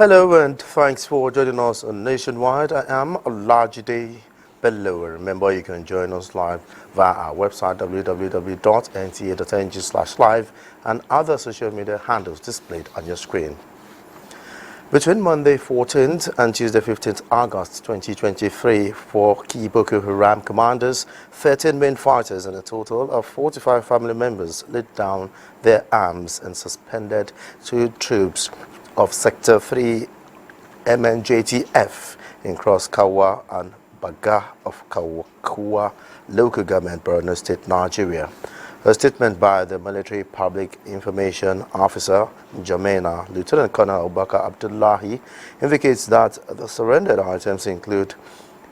Hello and thanks for joining us on Nationwide. I am Olajide Bello. Remember, you can join us live via our website www.nta.ng/live and other social media handles displayed on your screen. Between Monday 14th and Tuesday 15th August 2023, 4 key Boko Haram commanders, 13 main fighters and a total of 45 family members laid down their arms and suspended 2 troops of Sector 3 MNJTF in Cross Kawa and Baga of Kawakua local government, Borno State, Nigeria. A statement by the Military Public Information Officer, Jamena, Lieutenant Colonel Obaka Abdullahi, indicates that the surrendered items include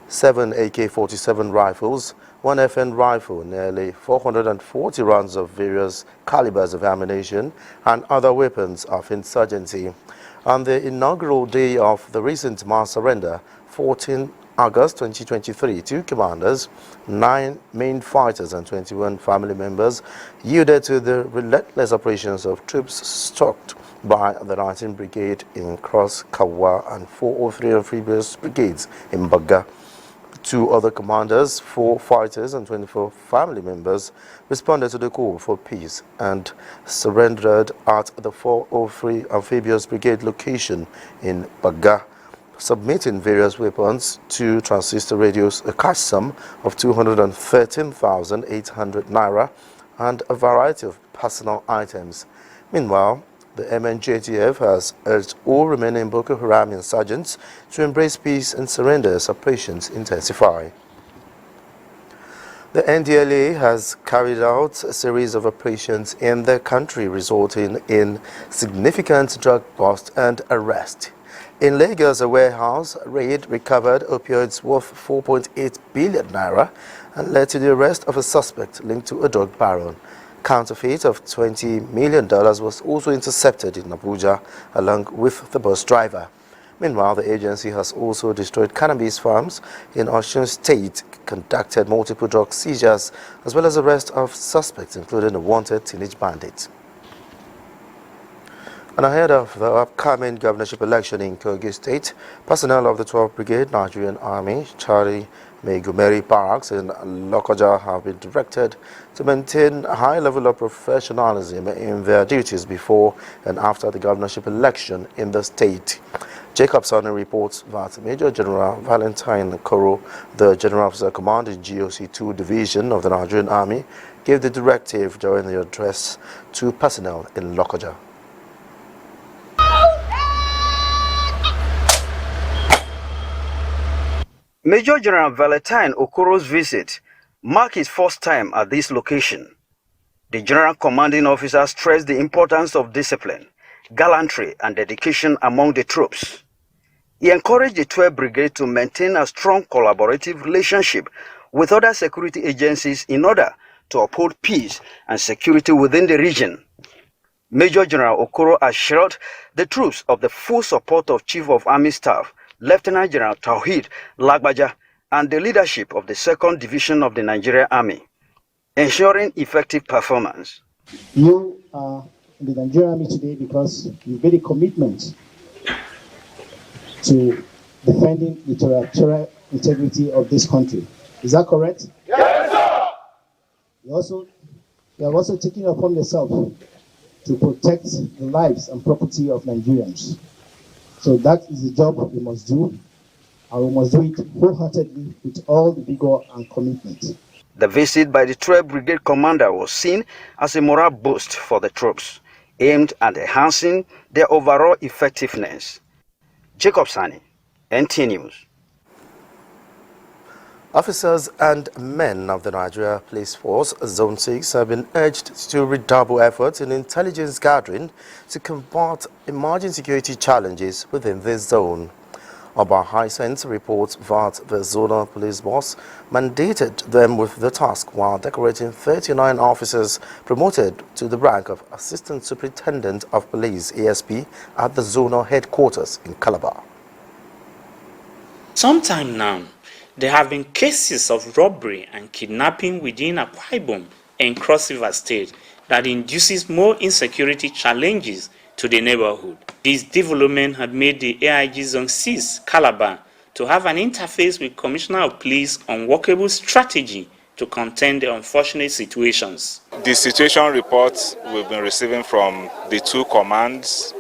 7 AK-47 rifles, 1 FN rifle, nearly 440 rounds of various calibers of ammunition, and other weapons of insurgency. On the inaugural day of the recent mass surrender, 14 August 2023, 2 commanders, 9 main fighters and 21 family members yielded to the relentless operations of troops stalked by the 19th Brigade in Cross Kawa and 403 amphibious brigades in Baga. 2 other commanders, 4 fighters and 24 family members responded to the call for peace and surrendered at the 403 amphibious brigade location in Baga, submitting various weapons, 2 transistor radios, a cash sum of 213,800 naira, and a variety of personal items. Meanwhile, the MNJTF has urged all remaining Boko Haram insurgents to embrace peace and surrender as operations intensify. The NTA has carried out a series of operations in the country, resulting in significant drug bust and arrest. In Lagos, a warehouse raid recovered opioids worth 4.8 billion naira and led to the arrest of a suspect linked to a drug baron. Counterfeit of $20 million was also intercepted in Abuja along with the bus driver. Meanwhile, the agency has also destroyed cannabis farms in Osun State, conducted multiple drug seizures, as well as arrest of suspects, including a wanted teenage bandit. And ahead of the upcoming governorship election in Kogi State, personnel of the 12th Brigade Nigerian Army, Chari Megumeri Barracks in Lokoja have been directed to maintain a high level of professionalism in their duties before and after the governorship election in the state. Jacob Sonny reports that Major General Valentine Koro, the General Officer commanding GOC-2 Division of the Nigerian Army, gave the directive during the address to personnel in Lokoja. Major General Valentine Okoro's visit marked his first time at this location. The General Commanding Officer stressed the importance of discipline, gallantry, and dedication among the troops. He encouraged the 12th Brigade to maintain a strong collaborative relationship with other security agencies in order to uphold peace and security within the region. Major General Okoro assured the troops of the full support of Chief of Army Staff, Lieutenant General Tawhid Lagbaja, and the leadership of the 2nd Division of the Nigerian Army, ensuring effective performance. You are in the Nigerian Army today because you made a commitment to defending the territorial integrity of this country. Is that correct? Yes, sir! You have also taken it upon yourself to protect the lives and property of Nigerians. So that is the job we must do, and we must do it wholeheartedly with all the vigor and commitment. The visit by the 12th Brigade Commander was seen as a morale boost for the troops, aimed at enhancing their overall effectiveness. Jacob Sani, NTA News. Officers and men of the Nigeria Police Force, Zone 6, have been urged to redouble efforts in intelligence gathering to combat emerging security challenges within this zone. Oba Hisense reports that the zonal police boss mandated them with the task while decorating 39 officers promoted to the rank of Assistant Superintendent of Police, ASP, at the zonal headquarters in Calabar. Sometime now, there have been cases of robbery and kidnapping within Akwa Ibom and Cross River State that induces more insecurity challenges to the neighborhood. This development had made the AIG Zone 6, Calabar, to have an interface with Commissioner of Police on workable strategy to contain the unfortunate situations. The situation reports we've been receiving from the two commands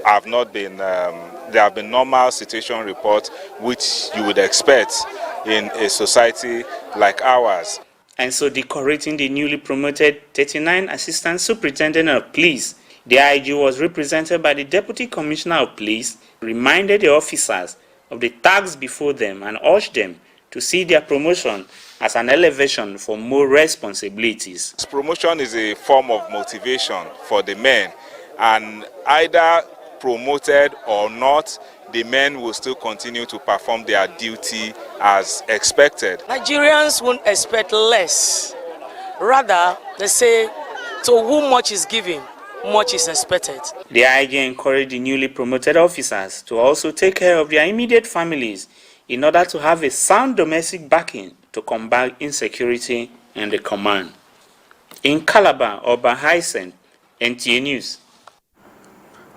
have not been, there have been normal situation reports which you would expect in a society like ours. And so, decorating the newly promoted 39 Assistant Superintendent of Police, the IG was represented by the Deputy Commissioner of Police, reminded the officers of the tasks before them and urged them to see their promotion as an elevation for more responsibilities. This promotion is a form of motivation for the men, and either promoted or not, the men will still continue to perform their duty as expected. Nigerians won't expect less. Rather, they say, to whom much is given, much is expected. The IG encouraged the newly promoted officers to also take care of their immediate families in order to have a sound domestic backing to combat insecurity in the command. In Calabar, Oba Hyacinth, NTA News.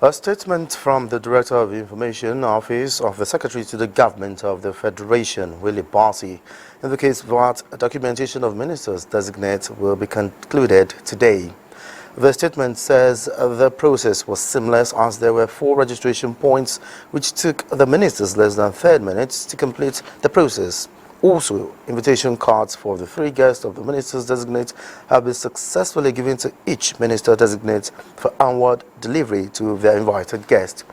A statement from the Director of Information Office of the Secretary to the Government of the Federation, Willie Barsi, indicates that documentation of ministers designate will be concluded today. The statement says the process was seamless as there were 4 registration points which took the ministers less than 30 minutes to complete the process. Also, invitation cards for the 3 guests of the ministers designate have been successfully given to each minister designate for onward delivery to their invited guest.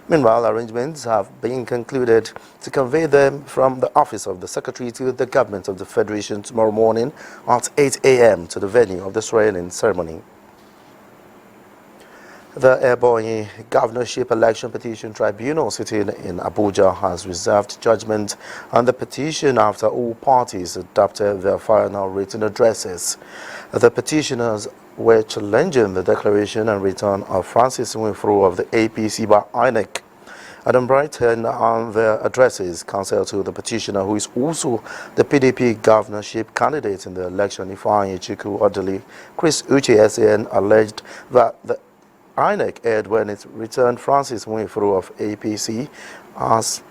Meanwhile, arrangements have been concluded to convey them from the office of the Secretary to the Government of the Federation tomorrow morning at 8 a.m. to the venue of the swearing-in ceremony. The Ebonyi Governorship Election Petition Tribunal sitting in Abuja has reserved judgment on the petition after all parties adopted their final written addresses. The petitioners were challenging the declaration and return of Francis Nwifuru of the APC by INEC. Adam Brighton on their addresses, counsel to the petitioner, who is also the PDP governorship candidate in the election, Ifeanyi Chukwu Odili, Chris Uche SAN, alleged that the INEC aired when it returned Francis Nwifuru of APC as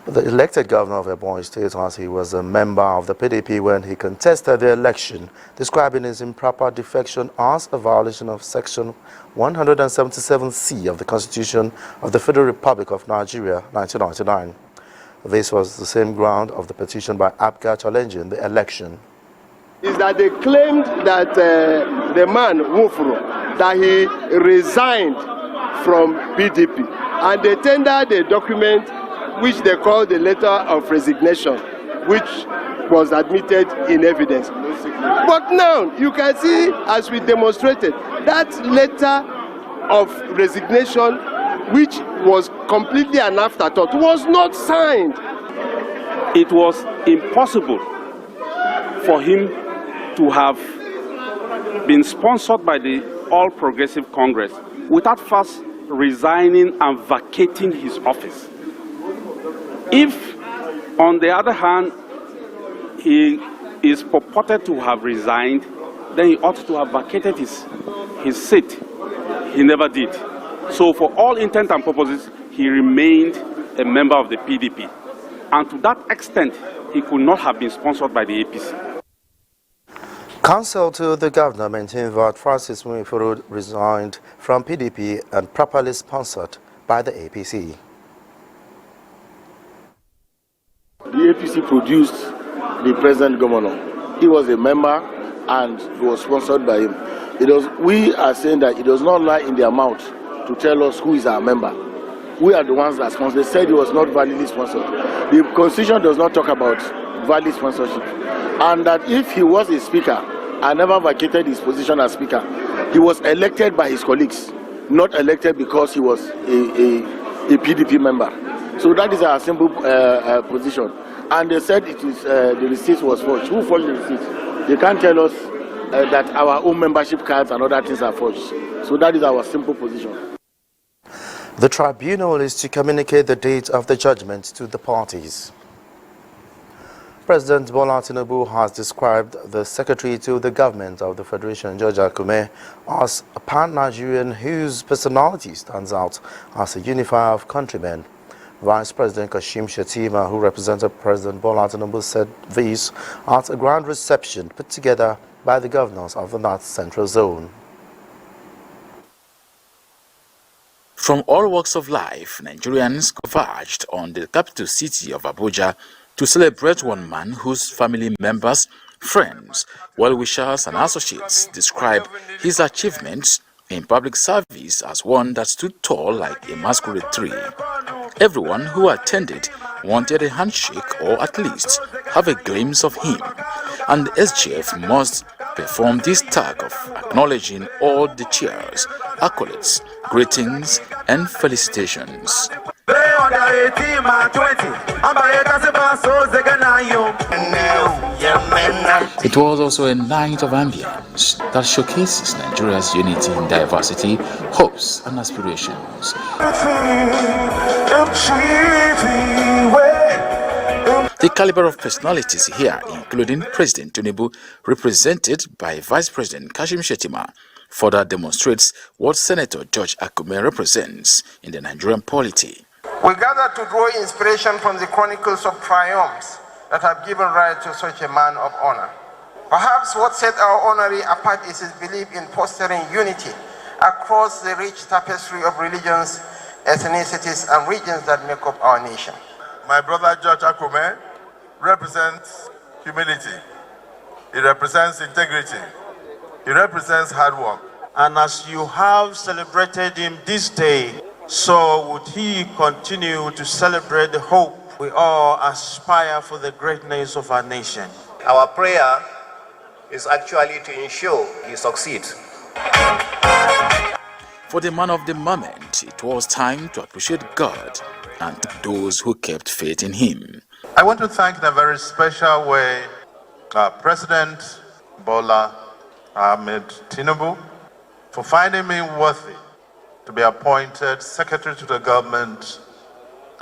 the elected governor of Ebonyi State, as he was a member of the PDP when he contested the election, describing his improper defection as a violation of Section 177C of the Constitution of the Federal Republic of Nigeria, 1999. This was the same ground of the petition by APGA challenging the election. Is that they claimed that the man, Nwifuru, that he resigned from PDP, and they tendered a document which they call the letter of resignation, which was admitted in evidence. But now you can see, as we demonstrated, that letter of resignation, which was completely an afterthought, was not signed. It was impossible for him to have been sponsored by the All Progressive Congress without first resigning and vacating his office. If, on the other hand, he is purported to have resigned, then he ought to have vacated his seat. He never did. So for all intent and purposes, he remained a member of the PDP. And to that extent, he could not have been sponsored by the APC. Counsel to the governor maintained that Francis Nwifuru resigned from PDP and properly sponsored by the APC. The APC produced the present governor. He was a member and he was sponsored by him. We are saying that it does not lie in their mouth to tell us who is our member. We are the ones that sponsored. They said he was not validly sponsored. The Constitution does not talk about valid sponsorship. And that if he was a speaker and never vacated his position as speaker, he was elected by his colleagues, not elected because he was a PDP member. So that is our simple position. And they said it is the receipt was forged. Who forged the receipt? They can't tell us that our own membership cards and other things are forged. So that is our simple position. The tribunal is to communicate the date of the judgment to the parties. President Bola Tinubu has described the Secretary to the Government of the Federation, George Akume, as a pan-Nigerian whose personality stands out as a unifier of countrymen. Vice President Kashim Shettima, who represented President Bola Tinubu, said this at a grand reception put together by the governors of the North Central Zone. From all walks of life, Nigerians converged on the capital city of Abuja to celebrate one man whose family members, friends, well-wishers and associates describe his achievements in public service as one that stood tall like a masquerade tree. Everyone who attended wanted a handshake or at least have a glimpse of him, and the SGF must perform this tag of acknowledging all the cheers, accolades, greetings and felicitations. It was also a night of ambience that showcases Nigeria's unity in diversity, hopes and aspirations. The caliber of personalities here, including President Tinubu, represented by Vice President Kashim Shettima, further demonstrates what Senator George Akume represents in the Nigerian polity. We gather to draw inspiration from the chronicles of triumphs that have given rise to such a man of honor. Perhaps what set our honoree apart is his belief in fostering unity across the rich tapestry of religions, ethnicities, and regions that make up our nation. My brother George Akume represents humility. He represents integrity. He represents hard work. And as you have celebrated him this day, so would he continue to celebrate the hope we all aspire for the greatness of our nation. Our prayer is actually to ensure he succeeds. For the man of the moment, it was time to appreciate God and those who kept faith in him. I want to thank in a very special way President Bola Ahmed Tinubu for finding me worthy to be appointed Secretary to the Government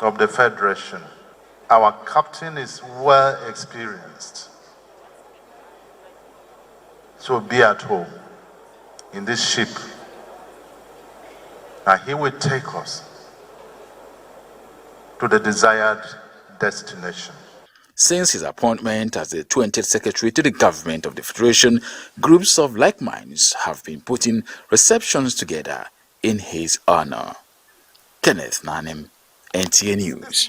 of the Federation. Our captain is well experienced, so be at home in this ship, and he will take us to the desired destination. Since his appointment as the 20th Secretary to the Government of the Federation, groups of like minds have been putting receptions together in his honor. Kenneth Nanem, NTA News.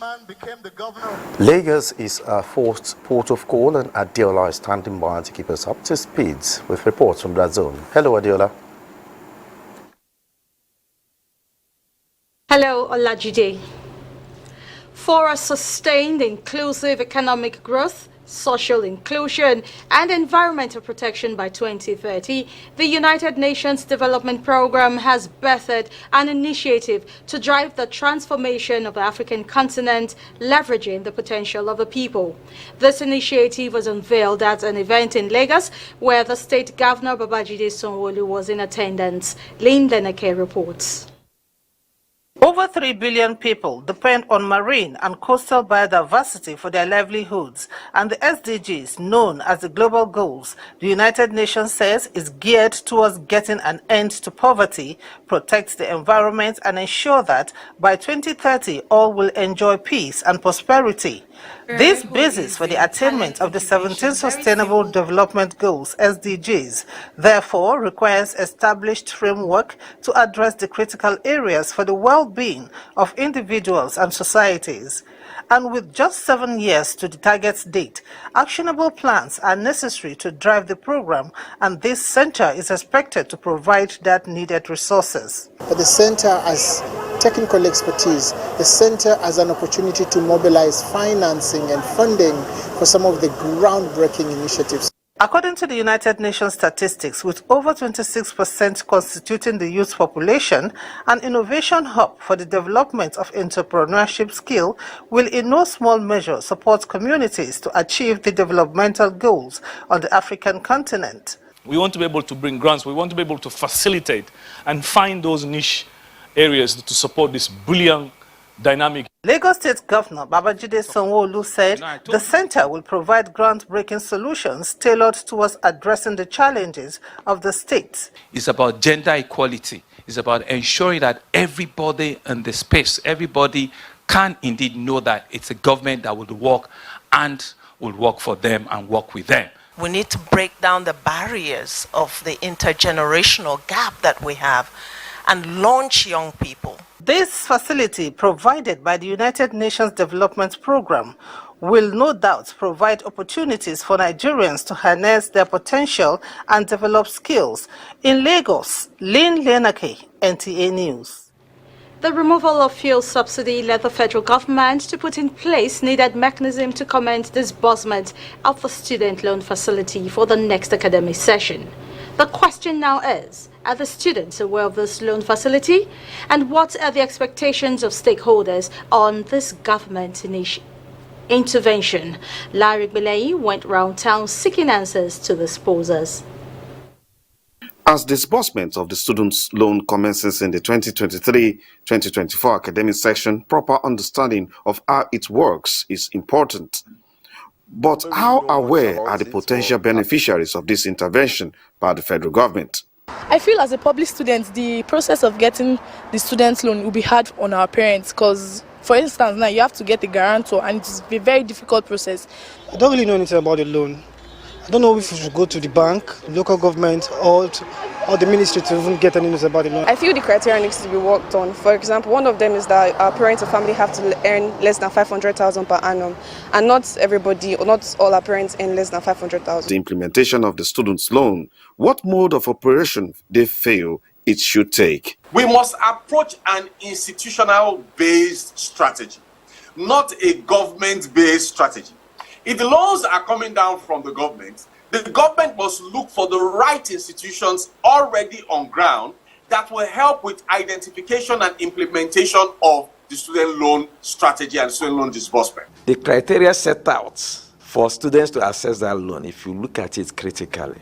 Lagos is a fourth port of call, and Adiola is standing by to keep us up to speed with reports from that zone. Hello, Adiola. Hello, Olajide. For a sustained, inclusive economic growth, social inclusion, and environmental protection by 2030, the United Nations Development Programme has birthed an initiative to drive the transformation of the African continent, leveraging the potential of the people. This initiative was unveiled at an event in Lagos, where the State Governor Babajide Sanwo-Olu was in attendance. Lynn Leneke reports. Over 3 billion people depend on marine and coastal biodiversity for their livelihoods, and the SDGs, known as the Global Goals, the United Nations says is geared towards getting an end to poverty, protect the environment, and ensure that by 2030 all will enjoy peace and prosperity. This basis for the attainment of the 17 Sustainable Development Goals, SDGs, therefore requires established framework to address the critical areas for the well-being of individuals and societies. And with just 7 years to the target date, actionable plans are necessary to drive the program, and this center is expected to provide that needed resources. But the center has technical expertise. The center has an opportunity to mobilize financing and funding for some of the groundbreaking initiatives. According to the United Nations statistics, with over 26% constituting the youth population, an innovation hub for the development of entrepreneurship skill will in no small measure support communities to achieve the developmental goals on the African continent. We want to be able to bring grants, we want to be able to facilitate and find those niche areas to support this brilliant dynamic. Lagos State Governor Babajide Sanwo-Olu said the center will provide groundbreaking solutions tailored towards addressing the challenges of the state. It's about gender equality. It's about ensuring that everybody in the space, everybody can indeed know that it's a government that will work and will work for them and work with them. We need to break down the barriers of the intergenerational gap that we have and launch young people. This facility, provided by the United Nations Development Programme, will no doubt provide opportunities for Nigerians to harness their potential and develop skills. In Lagos, Lynn Lenake, NTA News. The removal of fuel subsidy led the federal government to put in place needed mechanism to commence disbursement of the student loan facility for the next academic session. The question now is, are the students aware of this loan facility? And what are the expectations of stakeholders on this government intervention? Larry Bilei went round town seeking answers to these posers. As disbursement of the students' loan commences in the 2023-2024 academic session, proper understanding of how it works is important. But how aware are the potential beneficiaries of this intervention by the federal government? I feel as a public student, the process of getting the student loan will be hard on our parents because, for instance, now you have to get a guarantor and it's a very difficult process. I don't really know anything about the loan. I don't know if we should go to the bank, local government, or the ministry to even get any news about the loan. I feel the criteria needs to be worked on. For example, one of them is that our parents or family have to earn less than 500,000 per annum, and not everybody, or not all our parents earn less than 500,000. The implementation of the students' loan, what mode of operation they feel it should take? We must approach an institutional-based strategy, not a government-based strategy. If the loans are coming down from the government must look for the right institutions already on ground that will help with identification and implementation of the student loan strategy and student loan disbursement. The criteria set out for students to access that loan, if you look at it critically,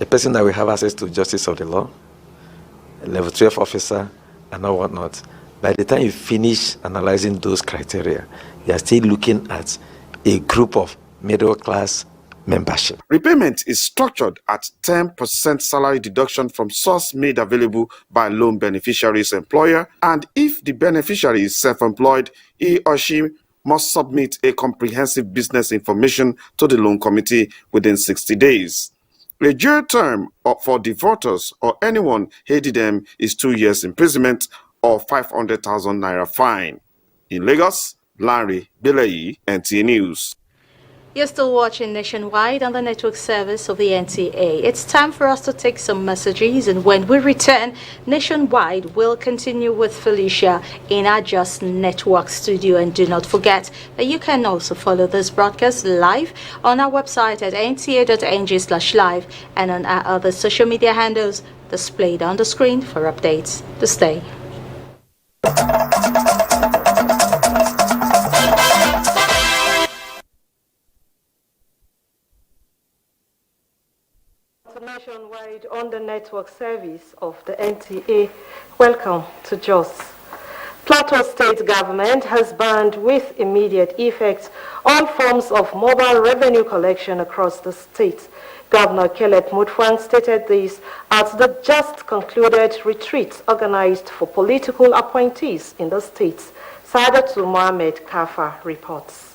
a person that will have access to justice of the law, a level 12 officer, and all whatnot, by the time you finish analyzing those criteria, you are still looking at a group of middle-class membership. Repayment is structured at 10% salary deduction from source made available by loan beneficiary's employer, and if the beneficiary is self-employed, he or she must submit a comprehensive business information to the loan committee within 60 days. A jail term for defaulters or anyone aiding them is 2 years imprisonment or 500,000 naira fine. In Lagos, Larry Bilei, NTA News. You're still watching Nationwide on the network service of the NTA. It's time for us to take some messages, and when we return, Nationwide will continue with Felicia in our Just Network studio. And do not forget that you can also follow this broadcast live on our website at nta.ng/live and on our other social media handles displayed on the screen for updates. To stay. Nationwide on the network service of the NTA. Welcome to Jos. Plateau State government has banned with immediate effect all forms of mobile revenue collection across the state. Governor Caleb Mutfwang stated this at the just concluded retreat organized for political appointees in the state. Sadatu Mohamed Kafa reports.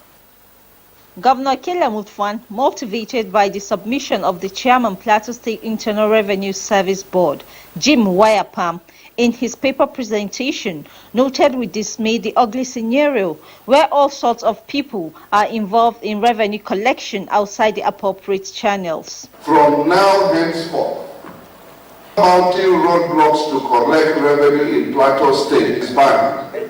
Governor Caleb Mutfwang, motivated by the submission of the chairman Plateau State Internal Revenue Service Board, Jim Wayapam, in his paper presentation, noted with dismay the ugly scenario where all sorts of people are involved in revenue collection outside the appropriate channels. From now henceforth, mounting roadblocks to collect revenue in Plateau State is banned.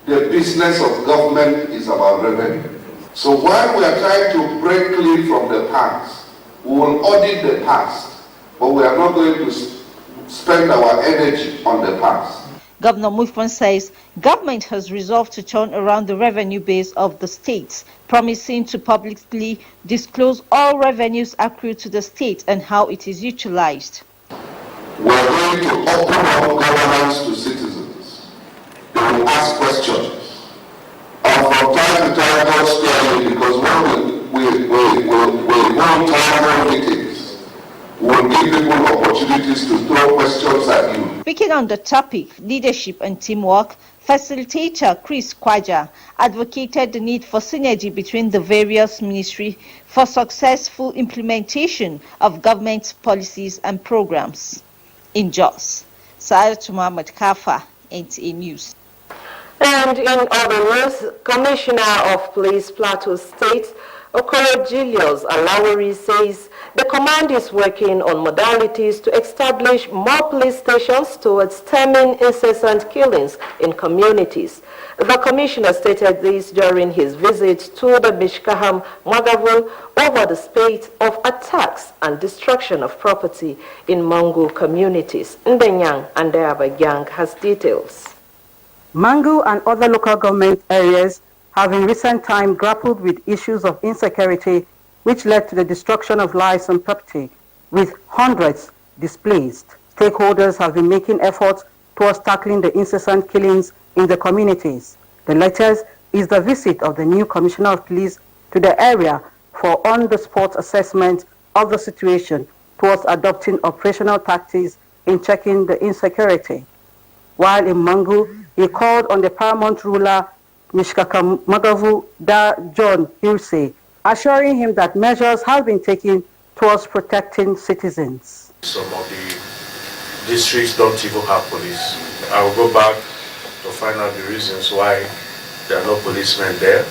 The business of government is about revenue. So while we are trying to break clean from the past, we will audit the past, but we are not going to spend our energy on the past. Governor Mutfwang says government has resolved to turn around the revenue base of the states, promising to publicly disclose all revenues accrued to the state and how it is utilized. We are going to open up governance to citizens. They will ask questions. will give people opportunities to throw questions at you. Speaking on the topic, leadership and teamwork, facilitator Chris Kwaja advocated the need for synergy between the various ministries for successful implementation of government policies and programs. In Jos, Saadatu Muhammad Kafa, NTA News. And in other news, Commissioner of Police Plateau State, Okoro Julius Alawari, says the command is working on modalities to establish more police stations towards stemming incessant killings in communities. The commissioner stated this during his visit to the Bishkaham Magavu over the spate of attacks and destruction of property in Mangu communities. Ndenyang and Deabagyang has details. Mangu and other local government areas have in recent time grappled with issues of insecurity which led to the destruction of lives and property, with hundreds displaced. Stakeholders have been making efforts towards tackling the incessant killings in the communities. The latest is the visit of the new Commissioner of Police to the area for on-the-spot assessment of the situation towards adopting operational tactics in checking the insecurity. While in Mangu, he called on the paramount ruler, Mishkaka Magavu Da John Hirse, assuring him that measures have been taken towards protecting citizens. Some of the districts don't even have police. I will go back to find out the reasons why there are no policemen there,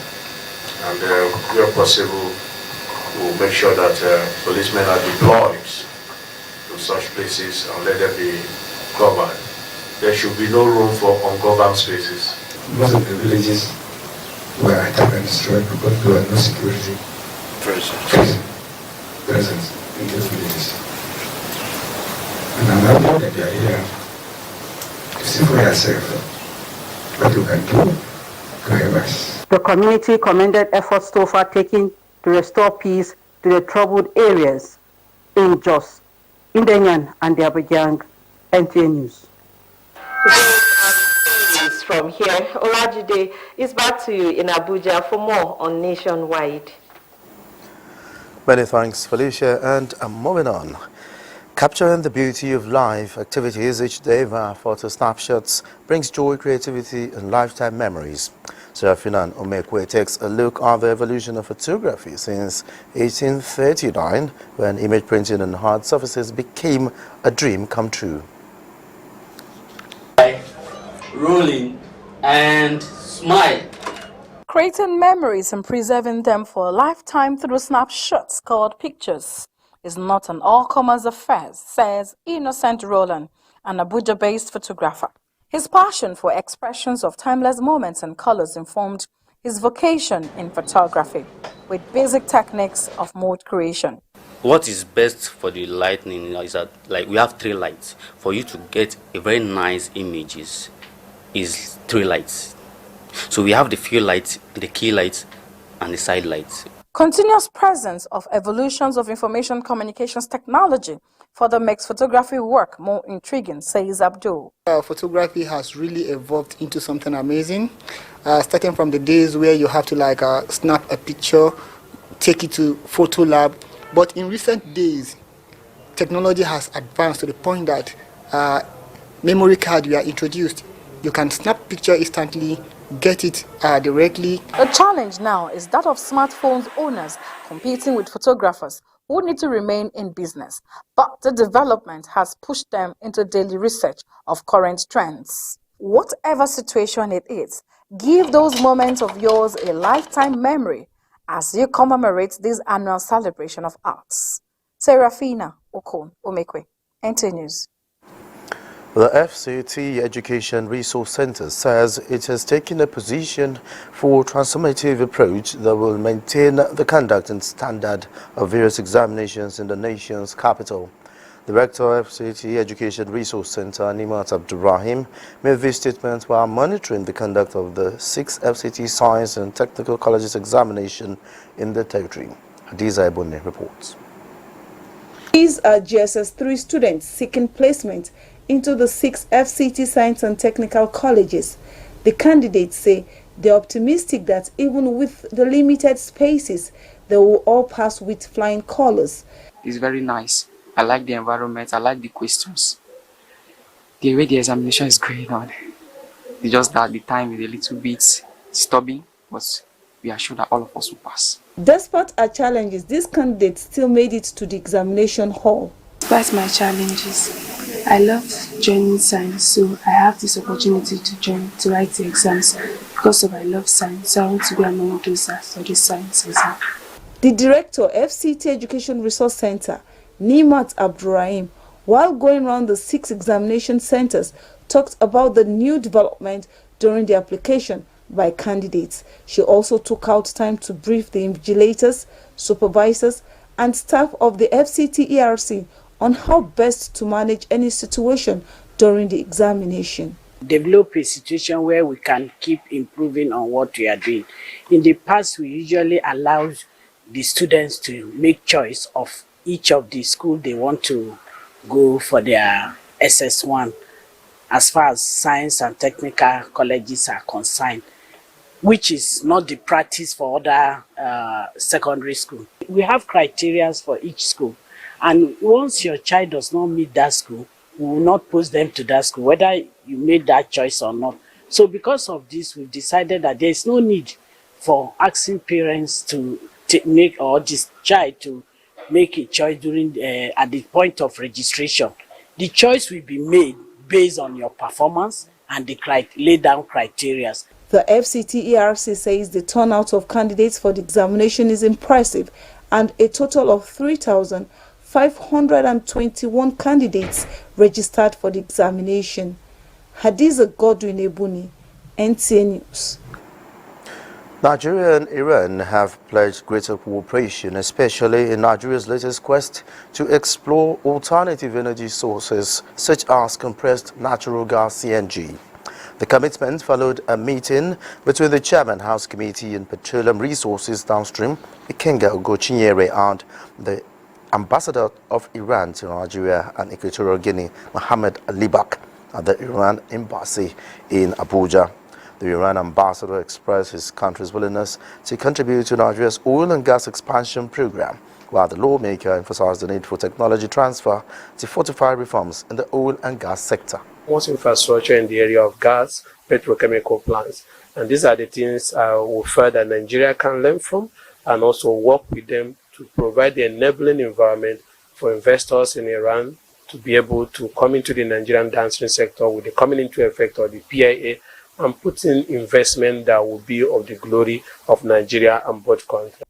and where possible, we'll make sure that policemen are deployed to such places and let them be covered. There should be no room for ungoverned spaces. Most of the villages were attacked and destroyed because there were no security present in those villages. And I'm happy that you are here to see for yourself what you can do to help us. The community commended efforts so far taken to restore peace to the troubled areas in Jos, Ndenyan and the Abuja. NTA News. From here, Olajide is back to you in Abuja for more on Nationwide. Many thanks, Felicia. And moving on. Capturing the beauty of life activities each day via photo snapshots brings joy, creativity, and lifetime memories. Serafina Omekwe takes a look at the evolution of photography since 1839, when image printing on hard surfaces became a dream come true. Rolling and smile. Creating memories and preserving them for a lifetime through snapshots called pictures is not an all-comers affair, says Innocent Roland, an Abuja-based photographer. His passion for expressions of timeless moments and colors informed his vocation in photography, with basic techniques of mode creation. What is best for the lighting is that, like, we have 3 lights. For you to get a very nice images is 3 lights. So we have the field lights, the key lights, and the side lights. Continuous presence of evolutions of information communications technology further makes photography work more intriguing, says Abdul. Photography has really evolved into something amazing, starting from the days where you have to snap a picture, take it to photo lab. But in recent days, technology has advanced to the point that memory cards were introduced. You can snap picture instantly, get it directly. The challenge now is that of smartphones owners competing with photographers who need to remain in business. But the development has pushed them into daily research of current trends. Whatever situation it is, give those moments of yours a lifetime memory as you commemorate this annual celebration of arts. Serafina Okon Omekwe, NTA News. The FCT Education Resource Center says it has taken a position for transformative approach that will maintain the conduct and standard of various examinations in the nation's capital. Director of FCT Education Resource Center, Nimat Abdurrahim, made this statement while monitoring the conduct of the 6th FCT Science and Technical Colleges examination in the territory. Hadiza Ebone reports. These are GSS 3 students seeking placement into the 6 FCT Science and Technical Colleges. The candidates say they're optimistic that even with the limited spaces, they will all pass with flying colors. It's very nice I like the environment. I like the questions. The way the examination is going on. It's just that the time is a little bit disturbing, but we are sure that all of us will pass. Despite our challenges, these candidates still made it to the examination hall. Despite my challenges, I love joining science, so I have this opportunity to write the exams because I love science. So I want to be among those that study science exam. The director, FCT Education Resource Center, Nimat Abdurrahim, while going around the 6 examination centers, talked about the new development during the application by candidates. She also took out time to brief the invigilators, supervisors, and staff of the FCT ERC on how best to manage any situation during the examination. Develop a situation where we can keep improving on what we are doing. In the past, we usually allowed the students to make choice of each of the school they want to go for their SS1 as far as science and technical colleges are concerned, which is not the practice for other secondary schools. We have criteria for each school, and once your child does not meet that school, we will not post them to that school, whether you made that choice or not. So because of this, we've decided that there is no need for asking parents to make, or this child to make a choice during at the point of registration. The choice will be made based on your performance and the laid down criteria. The FCT ERC says the turnout of candidates for the examination is impressive, and a total of 3,521 candidates registered for the examination. Hadiza Godwin Ebuni, NTA News. Nigeria and Iran have pledged greater cooperation, especially in Nigeria's latest quest to explore alternative energy sources such as compressed natural gas (CNG). The commitment followed a meeting between the Chairman House Committee on Petroleum Resources Downstream, Ikenga Ugochinyere, and the Ambassador of Iran to Nigeria and Equatorial Guinea, Mohammed Alibak, at the Iran Embassy in Abuja. The Iran ambassador expressed his country's willingness to contribute to Nigeria's oil and gas expansion program, while the lawmaker emphasized the need for technology transfer to fortify reforms in the oil and gas sector. Most infrastructure in the area of gas, petrochemical plants, and these are the things we feel that Nigeria can learn from and also work with them to provide the enabling environment for investors in Iran to be able to come into the Nigerian downstream sector with the coming into effect of the PIA and put in investment that will be of the glory of Nigeria and both countries.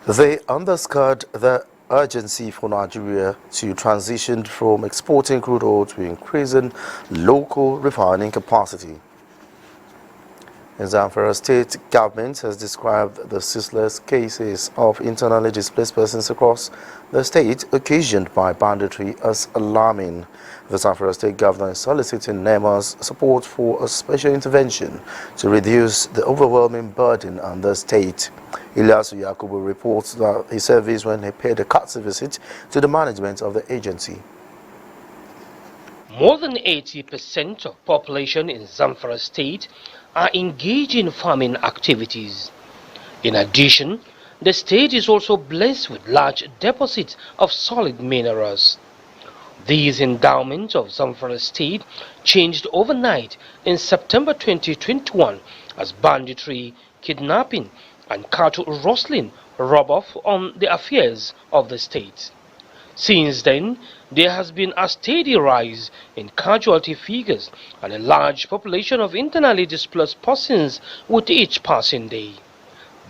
They underscored the urgency for Nigeria to transition from exporting crude oil to increasing local refining capacity. In Zamfara State, government has described the ceaseless cases of internally displaced persons across the state occasioned by banditry as alarming. The Zamfara State governor is soliciting NEMA's support for a special intervention to reduce the overwhelming burden on the state. Ilyasu Yakubu reports that he said this when he paid a courtesy visit to the management of the agency. More than 80% of population in Zamfara State are engaged in farming activities. In addition, the state is also blessed with large deposits of solid minerals. These endowments of Zamfara State changed overnight in September 2021 as banditry, kidnapping, and cattle rustling rub off on the affairs of the state. Since then, there has been a steady rise in casualty figures and a large population of internally displaced persons with each passing day.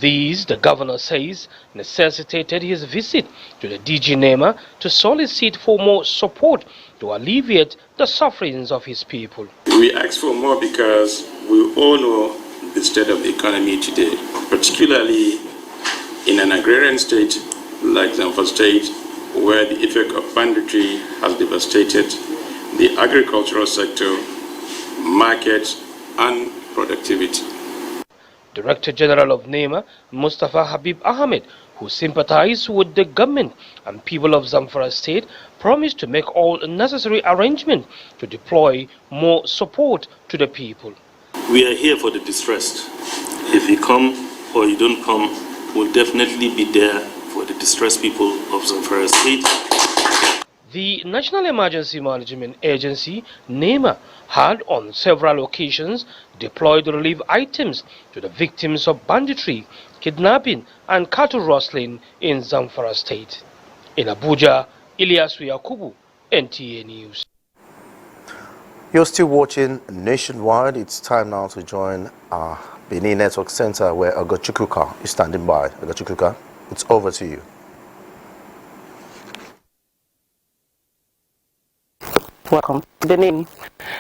These, the governor says, necessitated his visit to the DG NEMA to solicit for more support to alleviate the sufferings of his people. We ask for more because we all know the state of the economy today, particularly in an agrarian state like Zamfara State, where the effect of banditry has devastated the agricultural sector, markets, and productivity. Director General of NEMA, Mustafa Habib Ahmed, who sympathized with the government and people of Zamfara State, promised to make all necessary arrangements to deploy more support to the people. We are here for the distressed. If you come or you don't come, we'll definitely be there for the distressed people of Zamfara State. The National Emergency Management Agency, NEMA, had on several occasions deployed relief items to the victims of banditry, kidnapping and cattle rustling in Zamfara State. In Abuja, Ilyasu Yakubu, NTA News. You're still watching Nationwide. It's time now to join our Benin Network Center where Ogochukwuka is standing by. Ogochukwuka, it's over to you. Welcome to Benin.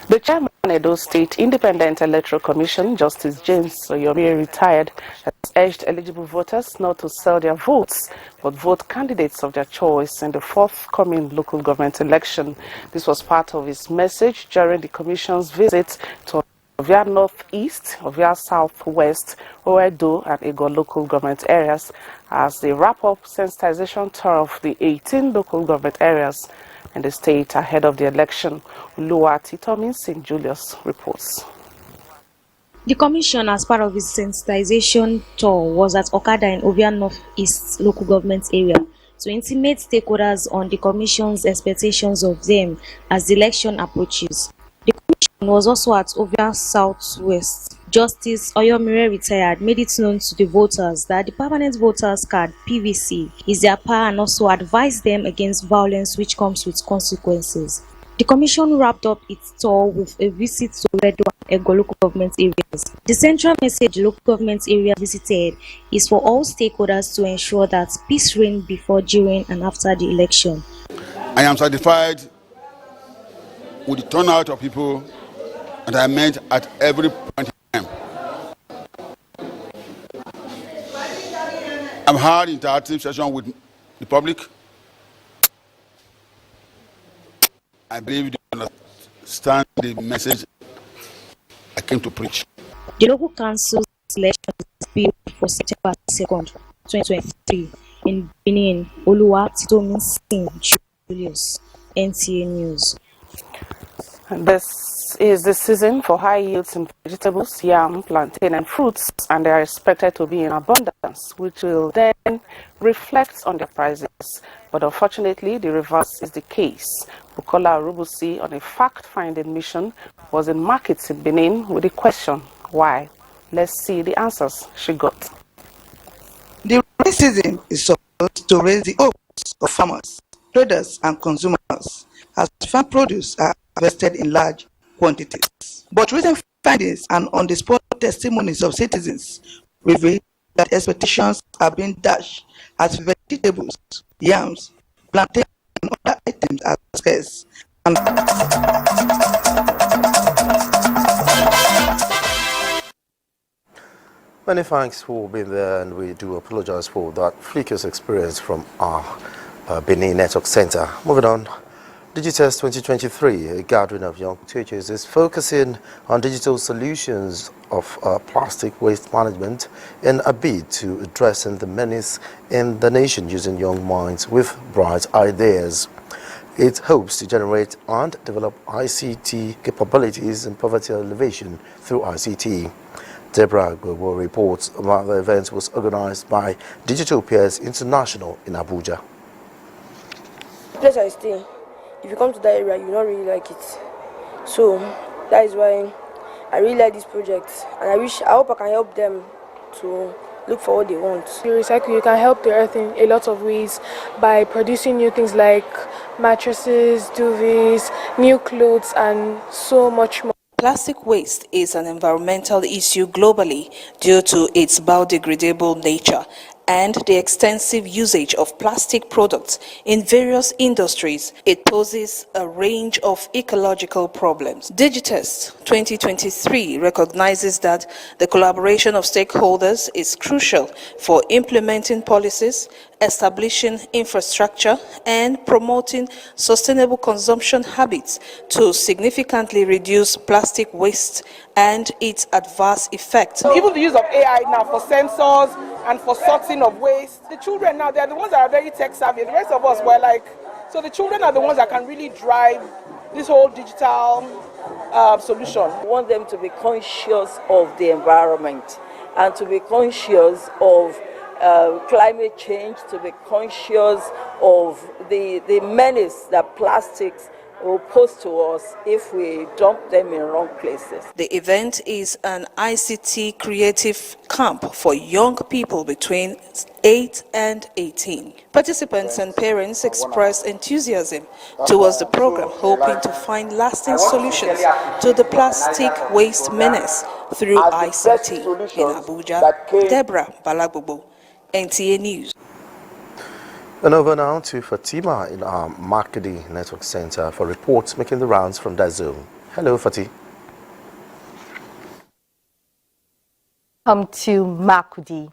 The chairman of Edo State Independent Electoral Commission, Justice James Oyomire, retired, has urged eligible voters not to sell their votes, but vote candidates of their choice in the forthcoming local government election. This was part of his message during the Commission's visit to Ovia Northeast, Ovia Southwest, Oedo, and Ego local government areas as they wrap up sensitization tour of the 18 local government areas in the state ahead of the election. Luati St. Julius reports. The commission, as part of its sensitization tour, was at Okada in Ovia North-East local government area to intimate stakeholders on the commission's expectations of them as the election approaches. The commission was also at Ovia Southwest. Justice Oyomire, retired, made it known to the voters that the permanent voters card (PVC) is their power and also advised them against violence which comes with consequences. The commission wrapped up its tour with a visit to Redo and Ego local government areas. The central message the local government area visited is for all stakeholders to ensure that peace reigns before, during and after the election. I am satisfied with the turnout of people that I met at every point in time. I've had interactive session with the public. I believe they understand the message I came to preach. The local council's election is scheduled for September 2nd, 2023 in Benin. Oluwatomi St. Julius, NTA News. This is the season for high yields in vegetables, yam, plantain and fruits, and they are expected to be in abundance, which will then reflect on their prices. But unfortunately, the reverse is the case. Bukola Arubusi, on a fact-finding mission, was in markets in Benin with the question, why? Let's see the answers she got. The rainy season is supposed to raise the hopes of farmers, traders and consumers as farm produce are harvested in large quantities. But recent findings and on-the-spot testimonies of citizens reveal that expectations are being dashed as vegetables, yams, plantain and other items are scarce. Many thanks for being there, and we do apologize for that flicker's experience from our Benin Network Center. Moving on, Digitest 2023, a gathering of young teachers, is focusing on digital solutions of plastic waste management in a bid to addressing the menace in the nation using young minds with bright ideas. It hopes to generate and develop ICT capabilities and poverty elevation through ICT. Deborah Gobo reports about the event was organized by Digital Peers International in Abuja. The place I stay, if you come to that area, you don't really like it. So that is why I really like this project, and I hope I can help them to look for what they want. You recycle, you can help the earth in a lot of ways by producing new things like mattresses, duvets, new clothes, and so much more. Plastic waste is an environmental issue globally due to its biodegradable nature and the extensive usage of plastic products in various industries. It poses a range of ecological problems. Digitest 2023 recognizes that the collaboration of stakeholders is crucial for implementing policies, establishing infrastructure, and promoting sustainable consumption habits to significantly reduce plastic waste and its adverse effects. Even the use of AI now for sensors and for sorting of waste. The children now, they're the ones that are very tech savvy. The rest of us were like, so the children are the ones that can really drive this whole digital solution. We want them to be conscious of the environment and to be conscious of climate change, to be conscious of the menace that plastics will pose to us if we dump them in wrong places. The event is an ICT creative camp for young people between 8 and 18. Participants and parents expressed enthusiasm towards the program, hoping to find lasting solutions to the plastic waste menace through ICT. In Abuja, Deborah Balagbobo, NTA News. And over now to Fatima in our Makadi Network Center for reports making the rounds from that zone. Hello, Fatih. Come to Makudi.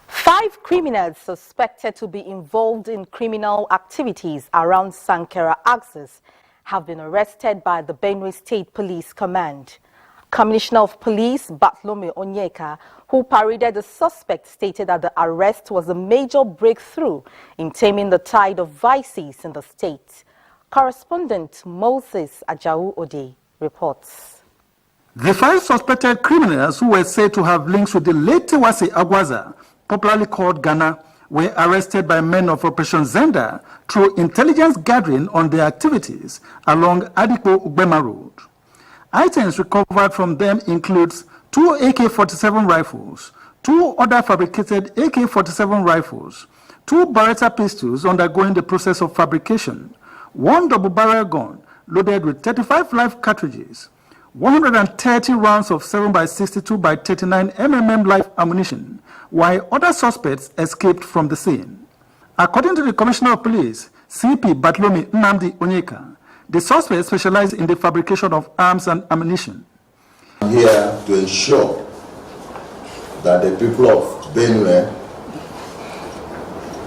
5 criminals suspected to be involved in criminal activities around Sankera axis have been arrested by the Benue State Police Command. Commissioner of Police Bartolome Onyeka, who paraded the suspect, stated that the arrest was a major breakthrough in taming the tide of vices in the state. Correspondent Moses Ajau Ode reports. The 5 suspected criminals who were said to have links with the late Tewase Agwaza, popularly called Ghana, were arrested by men of Operation Zenda through intelligence gathering on their activities along Adiko-Ugbema Road. Items recovered from them includes 2 AK-47 rifles, 2 other fabricated AK-47 rifles, 2 Beretta pistols undergoing the process of fabrication, 1 double-barrel gun loaded with 35 live cartridges, 130 rounds of 7x62 by 39 mm live ammunition, while other suspects escaped from the scene. According to the Commissioner of Police, CP Bartolome Nnamdi Onyeka, the suspects specialize in the fabrication of arms and ammunition. I'm here to ensure that the people of Benue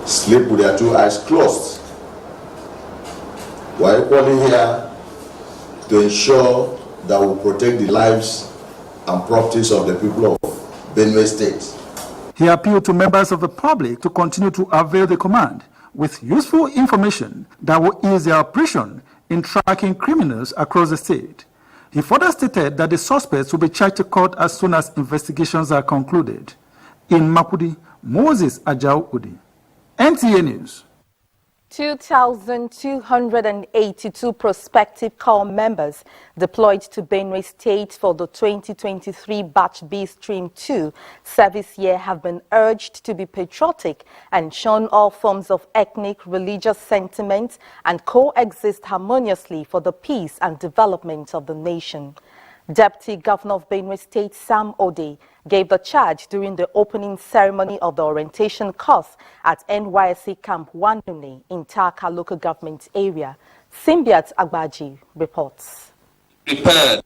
sleep with their 2 eyes closed. We are equally here to ensure that we protect the lives and properties of the people of Benue State. He appealed to members of the public to continue to avail the command with useful information that will ease their operation in tracking criminals across the state. He further stated that the suspects will be charged to court as soon as investigations are concluded. In Makudi, Moses Ajau Udi, NTA News. 2,282 prospective corps members deployed to Benue State for the 2023 Batch B Stream 2 service year have been urged to be patriotic and shun all forms of ethnic, religious sentiment and coexist harmoniously for the peace and development of the nation. Deputy Governor of Benue State Sam Ode gave the charge during the opening ceremony of the orientation course at NYSC Camp Wandune in Taka local government area. Simbiat Agbaji reports. Prepared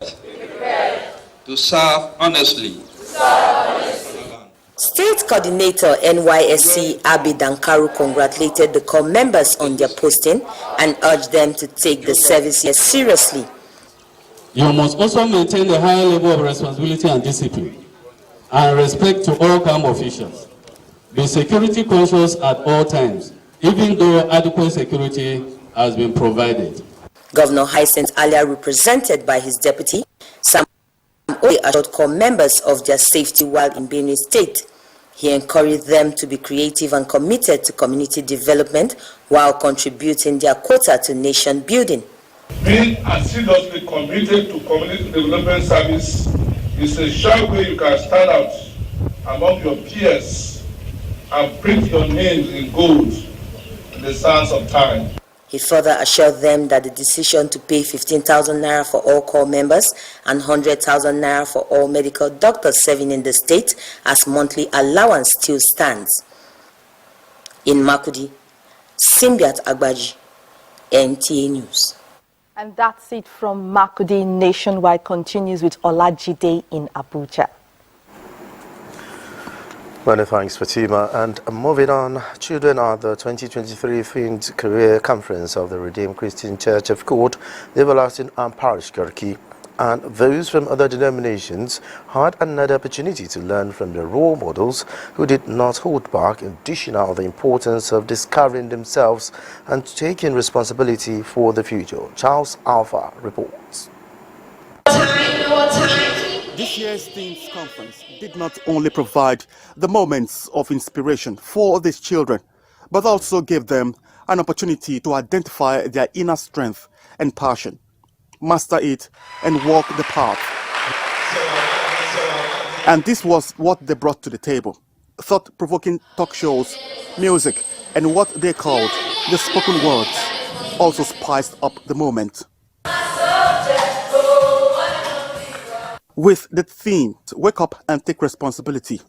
to serve honestly. State Coordinator NYSC Abi Dankaru congratulated the corps members on their posting and urged them to take the service year seriously. You must also maintain a high level of responsibility and discipline and respect to all camp officials. Be security conscious at all times, even though adequate security has been provided. Governor Hyacinth Alia, represented by his deputy, Sam Ode, assured corps members of their safety while in Benue State. He encouraged them to be creative and committed to community development while contributing their quota to nation building. Being assiduously committed to community development service is a sure way you can stand out among your peers and print your names in gold in the sands of time. He further assured them that the decision to pay 15,000 naira for all corps members and 100,000 naira for all medical doctors serving in the state as monthly allowance still stands. In Makudi, Simbiat Agbaji, NTA News. And that's it from Makudi. Nationwide continues with Olajide in Abuja. Many thanks, Fatima. And moving on, children at the 2023 Field Career Conference of the Redeemed Christian Church of God, the Everlasting Arm Parish, Garki, and those from other denominations had another opportunity to learn from the role models who did not hold back in dishing out the importance of discovering themselves and taking responsibility for the future. Charles Alpha reports. This year's Teens Conference did not only provide the moments of inspiration for these children, but also gave them an opportunity to identify their inner strength and passion, master it, and walk the path. And this was what they brought to the table: thought-provoking talk shows, music, and what they called the spoken words also spiced up the moment. With the theme, Wake Up and Take Responsibility,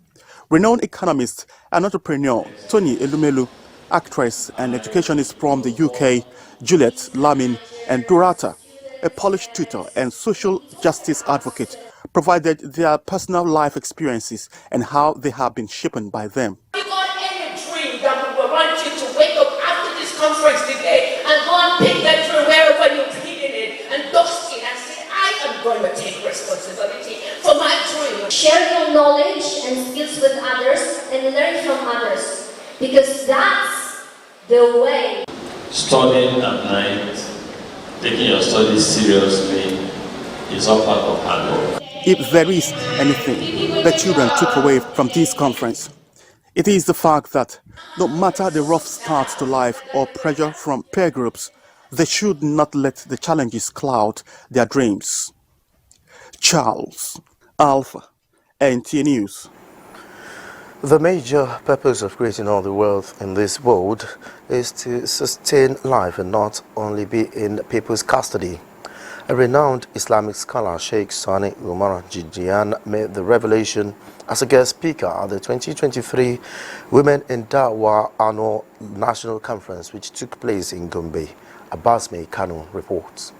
renowned economist and entrepreneur Tony Elumelu, actress and educationist from the UK, Juliet Lamin, and Durata, a Polish tutor and social justice advocate, provided their personal life experiences and how they have been shaped by them. Have you got any dream that we want you to wake up after this conference today and go and pick that dream wherever you're hidden it and dust it and say, I am going to take responsibility for my dream. Share your knowledge and skills with others and learn from others, because that's the way. Studying at night, taking your studies seriously, is all part of hard work. If there is anything the children took away from this conference, it is the fact that no matter the rough start to life or pressure from peer groups, they should not let the challenges cloud their dreams. Charles Alpha, NTA News. The major purpose of creating all the wealth in this world is to sustain life and not only be in people's custody. A renowned Islamic scholar, Sheikh Sani Umar Jijian, made the revelation as a guest speaker at the 2023 Women in Dawah Annual National Conference, which took place in Gombe. Abbasme Kanu reports.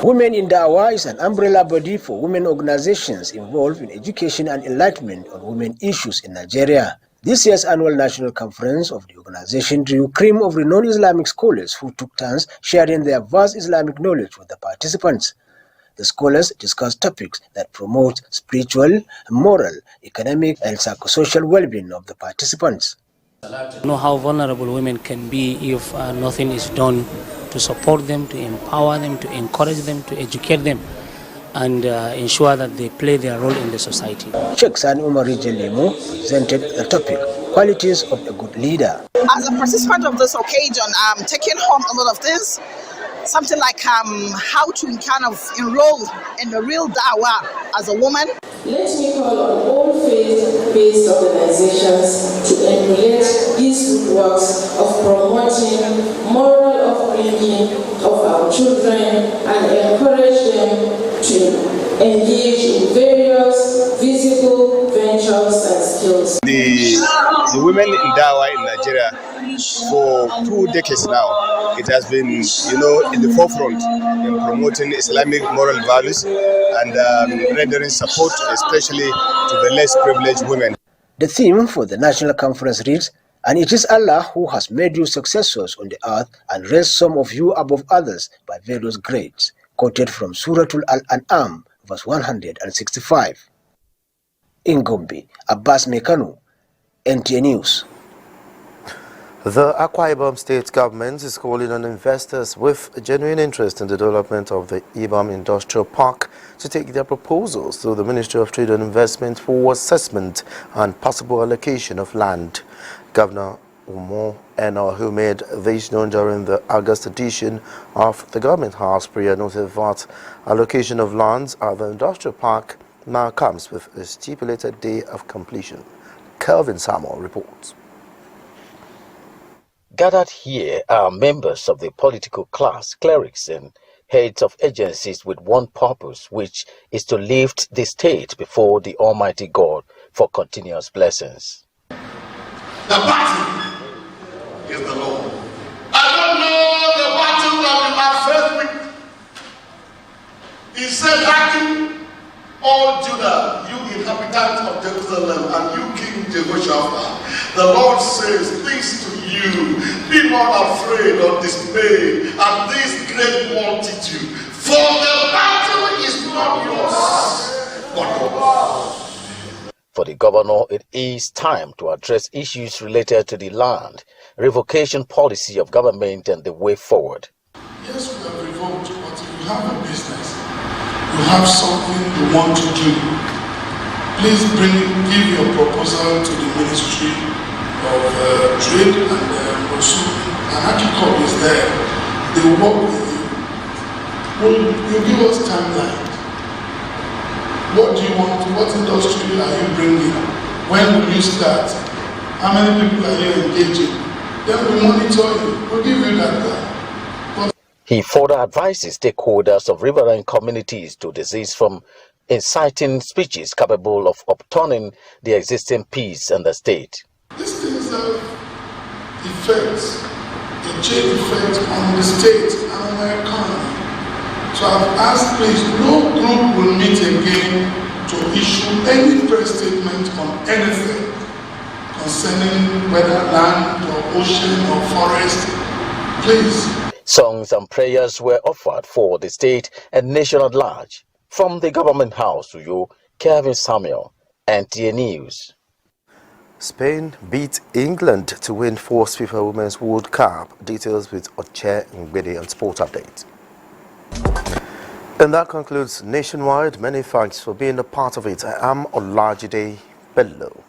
Women in Dawah is an umbrella body for women organizations involved in education and enlightenment on women issues in Nigeria. This year's annual national conference of the organization drew a cream of renowned Islamic scholars who took turns sharing their vast Islamic knowledge with the participants. The scholars discussed topics that promote spiritual, moral, economic, and psychosocial well-being of the participants. Know how vulnerable women can be if nothing is done to support them, to empower them, to encourage them, to educate them, and ensure that they play their role in the society. Sheikh Sani Umar Limo presented the topic, Qualities of a Good Leader. As a participant of this occasion, I'm taking home a lot of things. Something like how to kind of enroll in the real da'wah as a woman. Let me call on all faith-based organizations to emulate these good works of promoting moral upbringing of our children and encourage them to engage in various visible ventures and skills. The women in Dawah in Nigeria, for 2 decades now, it has been, in the forefront in promoting Islamic moral values and rendering support, especially to the less privileged women. The theme for the national conference reads, "And it is Allah who has made you successors on the earth and raised some of you above others by various grades," quoted from Suratul Al-An'am, verse 165. In Gombe, Abbas Mekanu, NTA News. The Akwa Ibom State Government is calling on investors with a genuine interest in the development of the Ibom Industrial Park to take their proposals to the Ministry of Trade and Investment for assessment and possible allocation of land. Governor Umo Eno, who made this known during the August edition of the Government House prayer, noted that allocation of lands at the Industrial Park now comes with a stipulated day of completion. Kelvin Samuel reports. Gathered here are members of the political class, clerics and heads of agencies with one purpose, which is to lift the state before the Almighty God for continuous blessings. The battle is the Lord. I don't know the battle that you are faced with. He said, "Hearken, all Judah, you inhabitants of Jerusalem, and you King Jehoshaphat. The Lord says this to you, be not afraid or dismayed at this great multitude, for the battle is not yours, but yours." For the governor, it is time to address issues related to the land, revocation policy of government and the way forward. Yes, we have revoked, but if you have a business, you have something you want to do, please give your proposal to the Ministry of Trade and also an article is there. They will work with you. You give us timeline. What do you want? What industry are you bringing? When will you start? How many people are you engaging? Then we monitor you. We'll give you that time. He further advises stakeholders of riverine communities to desist from inciting speeches capable of upturning the existing peace in the state. These things have effects, a chain effect on the state and on our economy. So I've asked, please, no group will meet again to issue any press statement on anything concerning whether land or ocean or forest. Please. Songs and prayers were offered for the state and nation at large. From the government house to you, Kevin Samuel, NTA News. Spain beat England to win 4th FIFA Women's World Cup. Details with Oche Ngbede and Sport Update. And that concludes Nationwide. Many thanks for being a part of it. I am Olajide Bello.